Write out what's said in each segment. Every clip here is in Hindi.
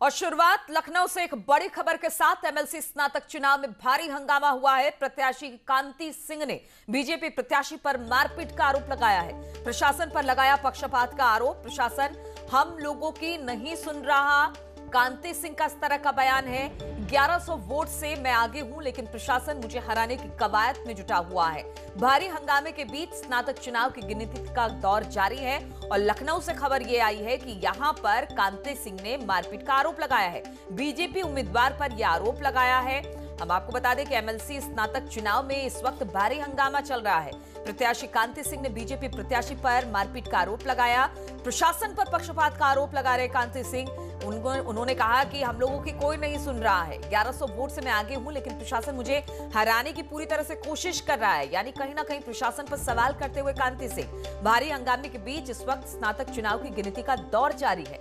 और शुरुआत लखनऊ से एक बड़ी खबर के साथ। एमएलसी स्नातक चुनाव में भारी हंगामा हुआ है। प्रत्याशी कांति सिंह ने बीजेपी प्रत्याशी पर मारपीट का आरोप लगाया है। प्रशासन पर लगाया पक्षपात का आरोप। प्रशासन हम लोगों की नहीं सुन रहा, कांति सिंह का इस तरह का बयान है। 1100 वोट से मैं आगे हूं, लेकिन प्रशासन मुझे हराने की कवायद में जुटा हुआ है। भारी हंगामे के बीच स्नातक चुनाव की गिनती का दौर जारी है और लखनऊ से खबर यह आई है कि यहां पर कांति सिंह ने मारपीट का आरोप लगाया है। बीजेपी उम्मीदवार पर यह आरोप लगाया है। हम आपको बता दें कि एमएलसी स्नातक चुनाव में इस वक्त भारी हंगामा चल रहा है। प्रत्याशी कांति सिंह ने बीजेपी प्रत्याशी पर मारपीट का आरोप लगाया। प्रशासन पर पक्षपात का आरोप लगा रहे कांति सिंह। उन्होंने कहा कि हम लोगों की कोई नहीं सुन रहा है। 1100 वोट से मैं आगे हूं, लेकिन प्रशासन मुझे हराने की पूरी तरह से कोशिश कर रहा है। यानी कहीं ना कहीं प्रशासन पर सवाल करते हुए कांति सिंह। भारी हंगामे के बीच इस वक्त स्नातक चुनाव की गिनती का दौर जारी है।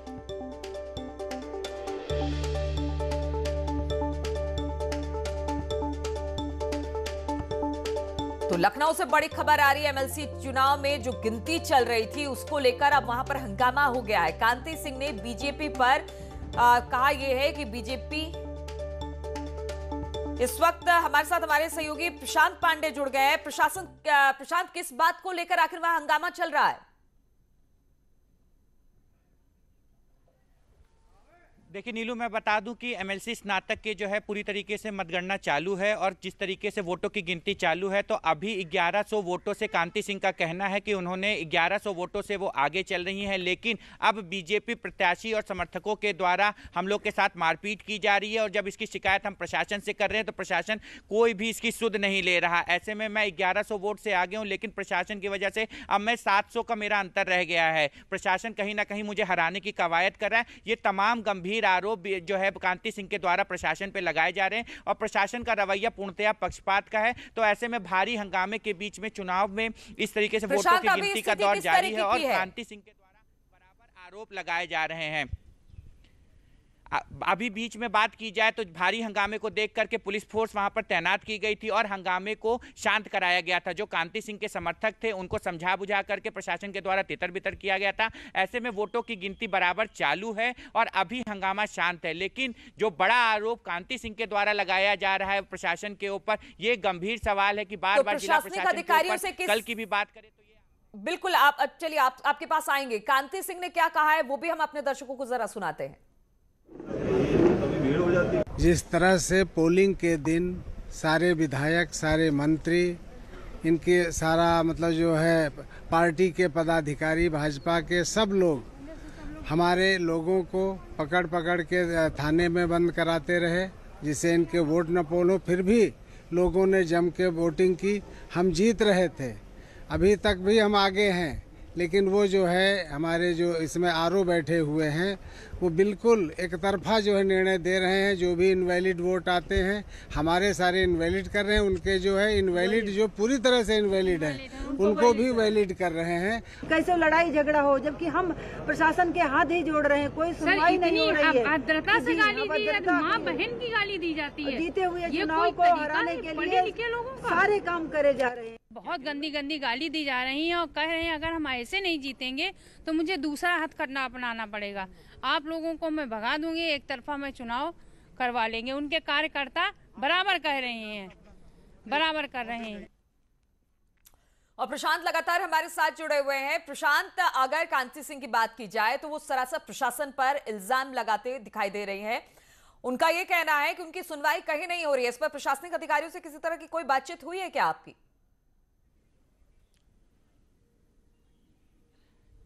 तो लखनऊ से बड़ी खबर आ रही है। एमएलसी चुनाव में जो गिनती चल रही थी उसको लेकर अब वहां पर हंगामा हो गया है। कांति सिंह ने बीजेपी पर कहा यह है कि बीजेपी इस वक्त हमारे साथ हमारे सहयोगी प्रशांत पांडे जुड़ गए हैं। प्रशांत, किस बात को लेकर आखिर वहां हंगामा चल रहा है? देखिए नीलू, मैं बता दूं कि एमएलसी स्नातक के जो है पूरी तरीके से मतगणना चालू है और जिस तरीके से वोटों की गिनती चालू है, तो अभी 1100 वोटों से कांति सिंह का कहना है कि उन्होंने 1100 वोटों से वो आगे चल रही हैं। लेकिन अब बीजेपी प्रत्याशी और समर्थकों के द्वारा हम लोग के साथ मारपीट की जा रही है और जब इसकी शिकायत हम प्रशासन से कर रहे हैं तो प्रशासन कोई भी इसकी सुध नहीं ले रहा। ऐसे में मैं 1100 वोट से आगे हूँ, लेकिन प्रशासन की वजह से अब मैं 700 का मेरा अंतर रह गया है। प्रशासन कहीं ना कहीं मुझे हराने की कवायद कर रहा है। ये तमाम गंभीर आरोप जो है कांति सिंह के द्वारा प्रशासन पे लगाए जा रहे हैं और प्रशासन का रवैया पूर्णतया पक्षपात का है। तो ऐसे में भारी हंगामे के बीच में चुनाव में इस तरीके से वोटों की गिनती का दौर जारी है और कांति सिंह के द्वारा बराबर आरोप लगाए जा रहे हैं। अभी बीच में बात की जाए तो भारी हंगामे को देख करके पुलिस फोर्स वहां पर तैनात की गई थी और हंगामे को शांत कराया गया था। जो कांति सिंह के समर्थक थे उनको समझा बुझा करके प्रशासन के द्वारा तितर बितर किया गया था। ऐसे में वोटों की गिनती बराबर चालू है और अभी हंगामा शांत है। लेकिन जो बड़ा आरोप कांति सिंह के द्वारा लगाया जा रहा है प्रशासन के ऊपर, ये गंभीर सवाल है कि बार बार जिला प्रशासन अधिकारियों से कल की भी बात करें तो ये बिल्कुल चलिए आपके पास आएंगे। कांति सिंह ने क्या कहा है वो भी हम अपने दर्शकों को जरा सुनाते हैं। जिस तरह से पोलिंग के दिन सारे विधायक, सारे मंत्री, इनके सारा मतलब जो है पार्टी के पदाधिकारी, भाजपा के सब लोग हमारे लोगों को पकड़ पकड़ के थाने में बंद कराते रहे, जिससे इनके वोट न पोल हो। फिर भी लोगों ने जम के वोटिंग की। हम जीत रहे थे, अभी तक भी हम आगे हैं, लेकिन वो जो है हमारे जो इसमें आरओ बैठे हुए हैं वो बिल्कुल एक तरफा जो है निर्णय दे रहे हैं। जो भी इनवैलिड वोट आते हैं हमारे सारे इनवैलिड कर रहे हैं। उनके जो है इनवैलिड जो पूरी तरह से इनवैलिड है उनको भी वैलिड कर रहे हैं। कैसे लड़ाई झगड़ा हो, जबकि हम प्रशासन के हाथ ही जोड़ रहे हैं, कोई सुनवाई नहीं हो रही है। अभद्रता से गाली दी जाती है, माँ बहन की गाली दी जाती है। जीते हुए चुनाव को हराने के लिए सारे काम करे जा रहे हैं। बहुत गंदी गंदी गाली दी जा रही है और कह रहे हैं अगर हम ऐसे नहीं जीतेंगे तो मुझे दूसरा हथकंडा अपनाना पड़ेगा। आप लोगों को मैं भगा दूंगी, एक तरफा मैं चुनाव करवा लेंगे। उनके कार्यकर्ता बराबर कह रहे हैं, बराबर कर रहे हैं। और प्रशांत लगातार हमारे साथ जुड़े हुए हैं। प्रशांत, अगर कांति सिंह की बात की जाए तो वो सरासर प्रशासन पर इल्जाम लगाते दिखाई दे रही हैं। उनका ये कहना है कि उनकी सुनवाई कहीं नहीं हो रही है। इस पर प्रशासनिक अधिकारियों से किसी तरह की कोई बातचीत हुई है क्या आपकी?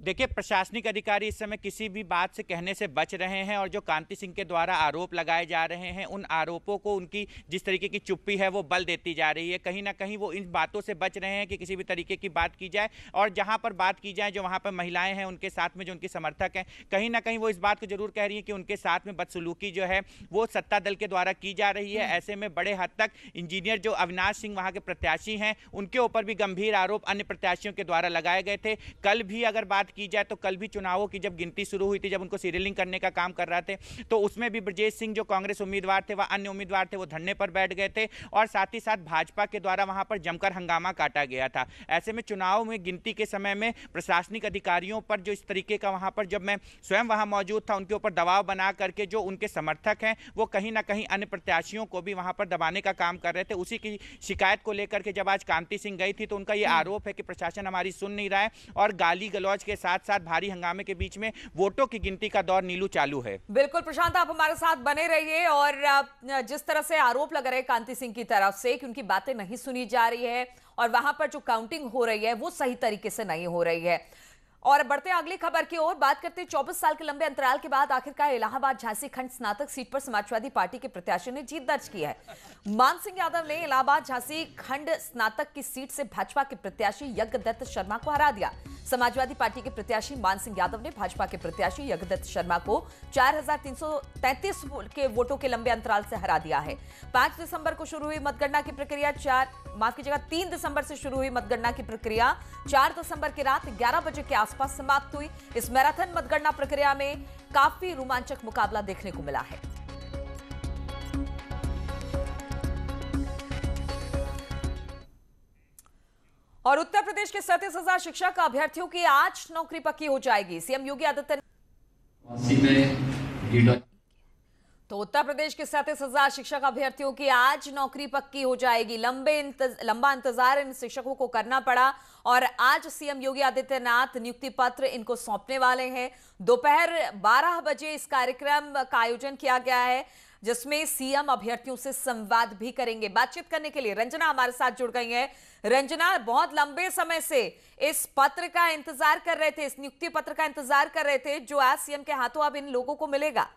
देखिए, प्रशासनिक अधिकारी इस समय किसी भी बात से कहने से बच रहे हैं और जो कांति सिंह के द्वारा आरोप लगाए जा रहे हैं उन आरोपों को उनकी जिस तरीके की चुप्पी है वो बल देती जा रही है। कहीं ना कहीं वो इन बातों से बच रहे हैं कि किसी भी तरीके की बात की जाए और जहां पर बात की जाए, जो वहां पर महिलाएं हैं उनके साथ में जो उनके समर्थक हैं, कहीं ना कहीं वो इस बात को जरूर कह रही है कि उनके साथ में बदसलूकी जो है वो सत्ता दल के द्वारा की जा रही है। ऐसे में बड़े हद तक इंजीनियर जो अविनाश सिंह वहां के प्रत्याशी हैं उनके ऊपर भी गंभीर आरोप अन्य प्रत्याशियों के द्वारा लगाए गए थे। कल भी अगर बात की जाए तो कल भी चुनावों की जब गिनती शुरू हुई थी, जब उनको सीरियलिंग करने का काम कर रहे थे, तो उसमें भी ब्रजेश सिंह जो कांग्रेस उम्मीदवार थे व अन्य उम्मीदवार थे वो धरने पर बैठ गए थे और साथ ही साथ भाजपा के द्वारा वहां पर जमकर हंगामा काटा गया था। ऐसे में चुनाव में गिनती के समय में प्रशासनिक अधिकारियों पर जो इस तरीके का वहां पर, जब मैं स्वयं वहां मौजूद था, उनके ऊपर दबाव बना करके जो उनके समर्थक हैं वो कहीं ना कहीं अन्य प्रत्याशियों को भी वहां पर दबाने का काम कर रहे थे। उसी की शिकायत को लेकर के जब आज कांति सिंह गई थी तो उनका ये आरोप है कि प्रशासन हमारी सुन नहीं रहा है और गाली गलौज के साथ साथ भारी हंगामे के बीच में वोटों की गिनती का दौर नीलू चालू है। बिल्कुल प्रशांत, आप हमारे साथ बने रहिए। और जिस तरह से आरोप लग रहे हैं कांति सिंह की तरफ से कि उनकी बातें नहीं सुनी जा रही है और वहां पर जो काउंटिंग हो रही है वो सही तरीके से नहीं हो रही है। और बढ़ते अगली खबर की ओर बात करते हैं। 24 साल के लंबे अंतराल के बाद आखिरकार इलाहाबाद झांसी खंड स्नातक सीट पर समाजवादी पार्टी के प्रत्याशी ने जीत दर्ज की है। मान सिंह यादव ने इलाहाबाद झांसी खंड स्नातक की सीट से भाजपा के प्रत्याशी यज्ञदत्त शर्मा को हरा दिया। समाजवादी पार्टी के प्रत्याशी मान सिंह यादव ने भाजपा के प्रत्याशी यज्ञदत्त शर्मा को 4333 के वोटों के लंबे अंतराल से हरा दिया है। 5 दिसंबर को शुरू हुई मतगणना की प्रक्रिया 3 दिसंबर से शुरू हुई मतगणना की प्रक्रिया 4 दिसंबर की रात 11 बजे के आसपास समाप्त हुई। इस मैराथन मतगणना प्रक्रिया में काफी रोमांचक मुकाबला देखने को मिला है। और उत्तर प्रदेश के 37,000 शिक्षक अभ्यर्थियों की आज नौकरी पक्की हो जाएगी। सीएम योगी आदित्यनाथ। तो उत्तर प्रदेश के 37,000 शिक्षक अभ्यर्थियों की आज नौकरी पक्की हो जाएगी। लंबा इंतजार इन शिक्षकों को करना पड़ा और आज सीएम योगी आदित्यनाथ नियुक्ति पत्र इनको सौंपने वाले हैं। दोपहर 12 बजे इस कार्यक्रम का आयोजन किया गया है जिसमें सीएम अभ्यर्थियों से संवाद भी करेंगे। बातचीत करने के लिए रंजना हमारे साथ जुड़ गई हैं। रंजना, बहुत लंबे समय से इस पत्र का इंतजार कर रहे थे, इस नियुक्ति पत्र का इंतजार कर रहे थे जो आज सीएम के हाथों अब इन लोगों को मिलेगा।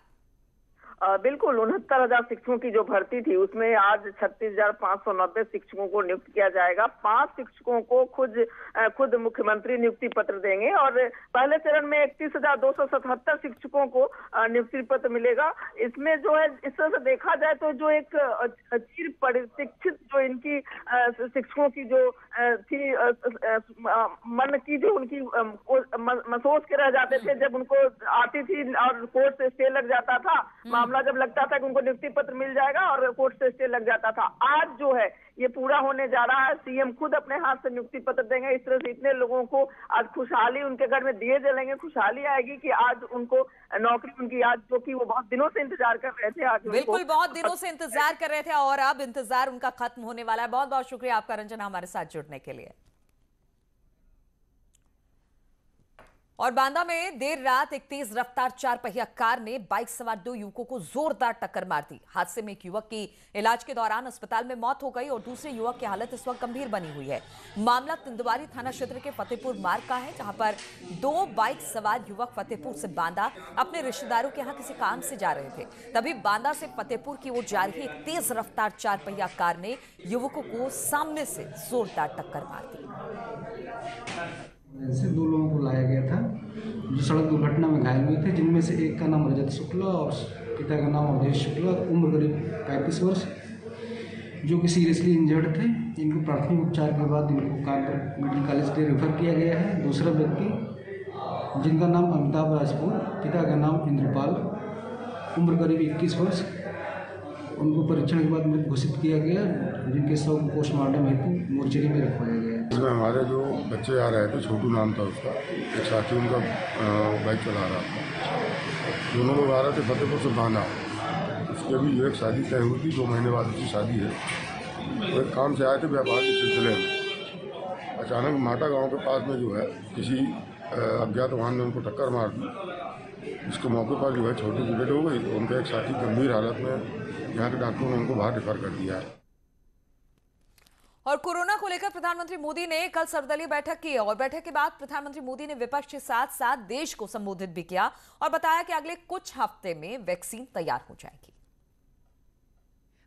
बिल्कुल 69,000 शिक्षकों की जो भर्ती थी उसमें आज 36,590 शिक्षकों को नियुक्त किया जाएगा। 5 शिक्षकों को खुद मुख्यमंत्री नियुक्ति पत्र देंगे और पहले चरण में 31,277 शिक्षकों को नियुक्ति पत्र मिलेगा। इसमें जो है इस तरह से देखा जाए तो जो एक चिर प्रशिक्षित जो इनकी शिक्षकों की जो थी मन की जो उनकी महसूस के रह जाते थे जब उनको आती थी और कोर्ट से स्टे लग जाता था, मामला जब लगता था कि उनको नियुक्ति पत्र मिल जाएगा और कोर्ट से स्टे लग जाता था। आज जो है ये पूरा होने जा रहा है। सीएम खुद अपने हाथ से नियुक्ति पत्र देंगे। इस तरह से इतने लोगों को आज खुशहाली उनके घर में दिए जलेंगे। खुशहाली आएगी कि आज उनको नौकरी उनकी आज जो कि वो बहुत दिनों से इंतजार कर रहे थे आज बिल्कुल बहुत दिनों से इंतजार कर रहे थे और अब इंतजार उनका खत्म होने वाला है। बहुत बहुत शुक्रिया आपका रंजना हमारे साथ जुड़ने के लिए। और बांदा में देर रात एक तेज रफ्तार 4 पहिया कार ने बाइक सवार 2 युवकों को जोरदार टक्कर मार दी। हादसे में एक युवक की इलाज के दौरान अस्पताल में मौत हो गई और दूसरे युवक की हालत इस वक्त गंभीर बनी हुई है। मामला तिंदवारी थाना क्षेत्र के फतेहपुर मार्ग का है जहां पर 2 बाइक सवार युवक फतेहपुर से बांदा अपने रिश्तेदारों के यहां किसी काम से जा रहे थे। तभी बांदा से फतेहपुर की ओर जा रही एक तेज रफ्तार 4 पहिया कार ने युवकों को सामने से जोरदार टक्कर मार दी। ऐसे 2 लोगों को लाया गया था जो सड़क दुर्घटना में घायल हुए थे, जिनमें से एक का नाम रजत शुक्ला और पिता का नाम अवधेश शुक्ला, उम्र करीब 35 वर्ष, जो कि सीरियसली इंजर्ड थे। इनको प्राथमिक उपचार के बाद इनको कानपुर मेडिकल कॉलेज से रेफर किया गया है। दूसरा व्यक्ति जिनका नाम अमिताभ राजपूत, पिता का नाम इंद्रपाल, उम्र करीब 21 वर्ष, उनको परीक्षण के बाद मृत घोषित किया गया, जिनके शव पोस्टमार्टम हेतु मोर्चरी में रखवाया गया। इसमें हमारे जो बच्चे आ रहे थे, छोटू नाम था उसका, एक साथी उनका बाइक चला रहा था। दोनों लोग आ रहे थे फतेहपुर से बांदा। उसकी अभी एक शादी तय हुई थी, 2 महीने बाद उसकी शादी है। तो एक काम से आए थे व्यापार के सिलसिले में। अचानक माटा गांव के पास में जो है किसी अज्ञात वाहन ने उनको टक्कर मार दी। इसके मौके पर जो है छोटी की डेथ हो गई। तो उनका एक साथी गंभीर हालत में यहाँ के डॉक्टरों ने उनको बाहर रेफर कर दिया है। और कोरोना को लेकर प्रधानमंत्री मोदी ने कल सर्वदलीय बैठक की और बैठक के बाद प्रधानमंत्री मोदी ने विपक्ष के साथ साथ देश को संबोधित भी किया और बताया कि अगले कुछ हफ्ते में वैक्सीन तैयार हो जाएगी।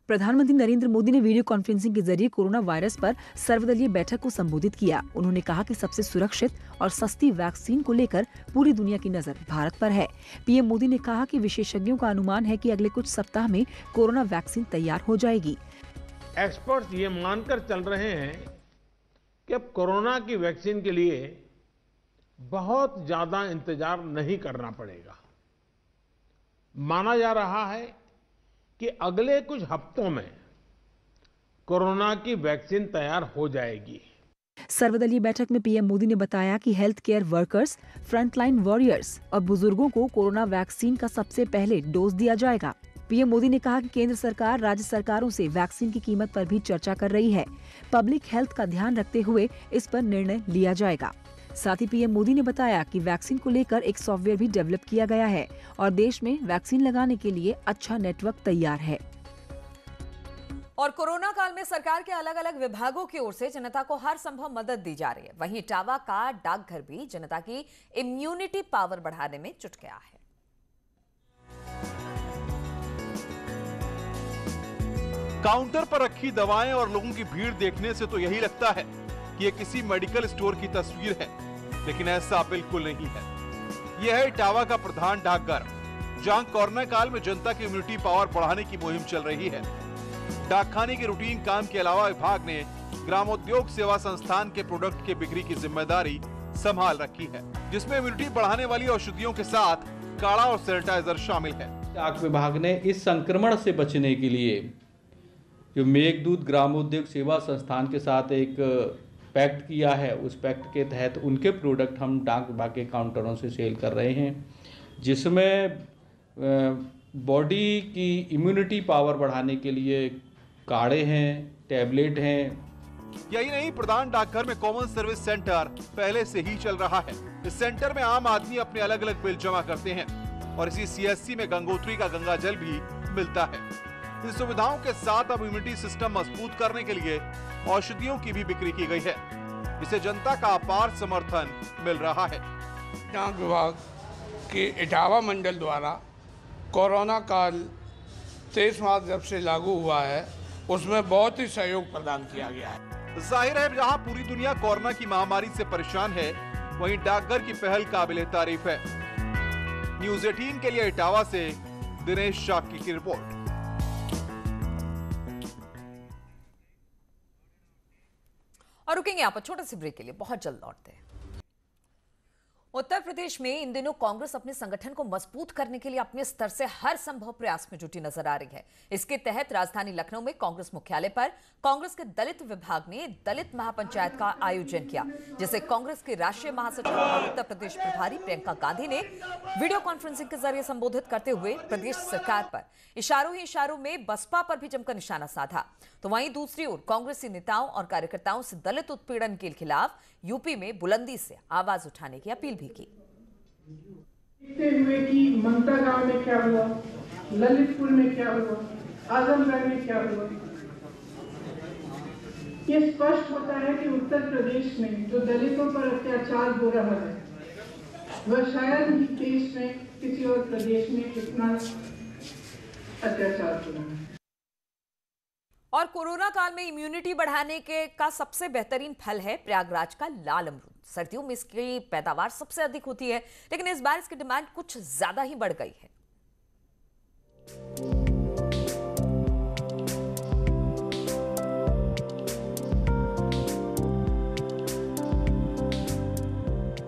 प्रधानमंत्री नरेंद्र मोदी ने वीडियो कॉन्फ्रेंसिंग के जरिए कोरोना वायरस पर सर्वदलीय बैठक को संबोधित किया। उन्होंने कहा कि सबसे सुरक्षित और सस्ती वैक्सीन को लेकर पूरी दुनिया की नजर भारत पर है। पीएम मोदी ने कहा कि विशेषज्ञों का अनुमान है कि अगले कुछ सप्ताह में कोरोना वैक्सीन तैयार हो जाएगी। एक्सपर्ट्स ये मानकर चल रहे हैं कि अब कोरोना की वैक्सीन के लिए बहुत ज्यादा इंतजार नहीं करना पड़ेगा। माना जा रहा है कि अगले कुछ हफ्तों में कोरोना की वैक्सीन तैयार हो जाएगी। सर्वदलीय बैठक में पीएम मोदी ने बताया कि health care workers, frontline warriors और बुजुर्गों को कोरोना वैक्सीन का सबसे पहले डोज दिया जाएगा। पीएम मोदी ने कहा कि केंद्र सरकार राज्य सरकारों से वैक्सीन की कीमत पर भी चर्चा कर रही है। पब्लिक हेल्थ का ध्यान रखते हुए इस पर निर्णय लिया जाएगा। साथ ही पीएम मोदी ने बताया कि वैक्सीन को लेकर एक सॉफ्टवेयर भी डेवलप किया गया है और देश में वैक्सीन लगाने के लिए अच्छा नेटवर्क तैयार है। और कोरोना काल में सरकार के अलग अलग विभागों की ओर से जनता को हर संभव मदद दी जा रही है। वहीं इटावा का डाकघर भी जनता की इम्यूनिटी पावर बढ़ाने में जुट गया है। काउंटर पर रखी दवाएं और लोगों की भीड़ देखने से तो यही लगता है कि ये किसी मेडिकल स्टोर की तस्वीर है, लेकिन ऐसा बिल्कुल नहीं है। यह है इटावा का प्रधान डाकघर, जहां कोरोना काल में जनता की इम्यूनिटी पावर बढ़ाने की मुहिम चल रही है। डाकखाने के रूटीन काम के अलावा विभाग ने ग्रामोद्योग सेवा संस्थान के प्रोडक्ट के बिक्री की जिम्मेदारी संभाल रखी है, जिसमें इम्यूनिटी बढ़ाने वाली औषधियों के साथ काढ़ा और सैनिटाइजर शामिल है। डाक विभाग ने इस संक्रमण से बचने के लिए जो मेघदूत ग्रामोद्योग सेवा संस्थान के साथ एक पैक्ट किया है, उस पैक्ट के तहत उनके प्रोडक्ट हम डाक विभाग के काउंटरों से सेल कर रहे हैं, जिसमें बॉडी की इम्यूनिटी पावर बढ़ाने के लिए काढ़े हैं, टैबलेट हैं। यही नहीं, प्रधान डाकघर में कॉमन सर्विस सेंटर पहले से ही चल रहा है। इस सेंटर में आम आदमी अपने अलग अलग बिल जमा करते हैं और इसी सीएससी में गंगोत्री का गंगा जल भी मिलता है। इन सुविधाओं के साथ अब इम्यूनिटी सिस्टम मजबूत करने के लिए औषधियों की भी बिक्री की गई है, जिसे जनता का अपार समर्थन मिल रहा है। डाक विभाग के इटावा मंडल द्वारा कोरोना काल 23 मार्च जब से लागू हुआ है, उसमें बहुत ही सहयोग प्रदान किया गया है। जाहिर है, जहां पूरी दुनिया कोरोना की महामारी से परेशान है, वहीं डाकघर की पहल काबिले तारीफ है। न्यूज़ 18 के लिए इटावा से दिनेश शाक्य की रिपोर्ट। और रुकेंगे यहाँ पर छोटे से ब्रेक के लिए, बहुत जल्द लौटते हैं। उत्तर प्रदेश में इन दिनों कांग्रेस अपने संगठन को मजबूत करने के लिए अपने स्तर से हर संभव प्रयास में जुटी नजर आ रही है। इसके तहत राजधानी लखनऊ में कांग्रेस मुख्यालय पर कांग्रेस के दलित विभाग ने दलित महापंचायत का आयोजन किया, जिसे कांग्रेस के राष्ट्रीय महासचिव और उत्तर प्रदेश प्रभारी प्रियंका गांधी ने वीडियो कॉन्फ्रेंसिंग के जरिए संबोधित करते हुए प्रदेश सरकार पर इशारों ही इशारों में बसपा पर भी जमकर निशाना साधा। तो वहीं दूसरी ओर कांग्रेसी नेताओं और कार्यकर्ताओं से दलित उत्पीड़न के खिलाफ यूपी में बुलंदी से आवाज उठाने की अपील भी की। देखते हुए कि ममता गांव में क्या हुआ, ललितपुर में क्या हुआ, आजमगढ़ में क्या हुआ, ये स्पष्ट होता है कि उत्तर प्रदेश में जो दलितों पर अत्याचार हो रहा है, वह शायद ही देश में किसी और प्रदेश में इतना अत्याचार हो रहा है। और कोरोना काल में इम्यूनिटी बढ़ाने का सबसे बेहतरीन फल है प्रयागराज का लाल अमरूद। सर्दियों में इसकी पैदावार सबसे अधिक होती है, लेकिन इस बार इसकी डिमांड कुछ ज्यादा ही बढ़ गई है।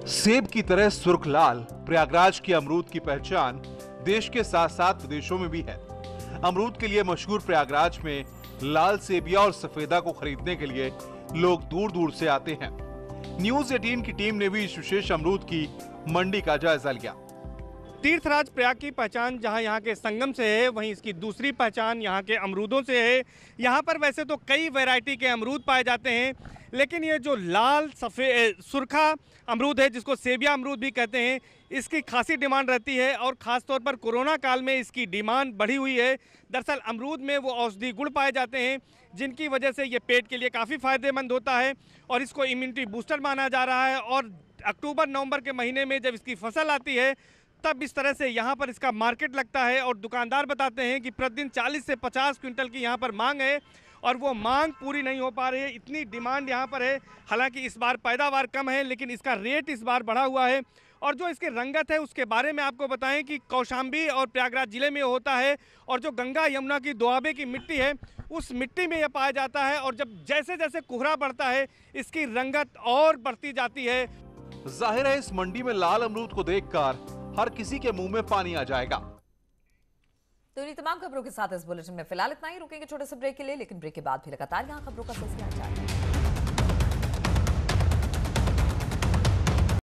सेब की तरह सुर्ख लाल प्रयागराज के अमरूद की पहचान देश के साथ साथ विदेशों में भी है। अमरूद के लिए मशहूर प्रयागराज में लाल सेबिया और सफेदा को खरीदने के लिए लोग दूर दूर से आते हैं। न्यूज़ 18 की टीम ने भी इस विशेष अमरूद की मंडी का जायजा लिया। तीर्थराज प्रयाग की पहचान जहां यहाँ के संगम से है, वहीं इसकी दूसरी पहचान यहाँ के अमरूदों से है। यहाँ पर वैसे तो कई वैरायटी के अमरूद पाए जाते हैं, लेकिन ये जो लाल सफ़ेद सुरखा अमरूद है, जिसको सेबिया अमरूद भी कहते हैं, इसकी खासी डिमांड रहती है और ख़ास तौर पर कोरोना काल में इसकी डिमांड बढ़ी हुई है। दरअसल अमरूद में वो औषधि गुण पाए जाते हैं, जिनकी वजह से ये पेट के लिए काफ़ी फ़ायदेमंद होता है और इसको इम्यूनिटी बूस्टर माना जा रहा है। और अक्टूबर नवंबर के महीने में जब इसकी फसल आती है, तब इस तरह से यहाँ पर इसका मार्केट लगता है और दुकानदार बताते हैं कि प्रतिदिन 40 से 50 क्विंटल की यहाँ पर मांग है और वो मांग पूरी नहीं हो पा रही है, इतनी डिमांड यहाँ पर है। हालांकि इस बार पैदावार कम है, लेकिन इसका रेट इस बार बढ़ा हुआ है। और जो इसकी रंगत है उसके बारे में आपको बताएं कि कौशाम्बी और प्रयागराज जिले में होता है और जो गंगा यमुना की दोआबे की मिट्टी है, उस मिट्टी में यह पाया जाता है और जब जैसे जैसे कोहरा बढ़ता है, इसकी रंगत और बढ़ती जाती है। जाहिर है इस मंडी में लाल अमरूद को देखकर हर किसी के मुंह में पानी आ जाएगा। तो इन्हीं तमाम खबरों के साथ इस बुलेटिन में फिलहाल इतना ही। रुकेंगे छोटे से ब्रेक के लिए, लेकिन ब्रेक के बाद भी लगातार यहाँ खबरों का सिलसिला जारी है।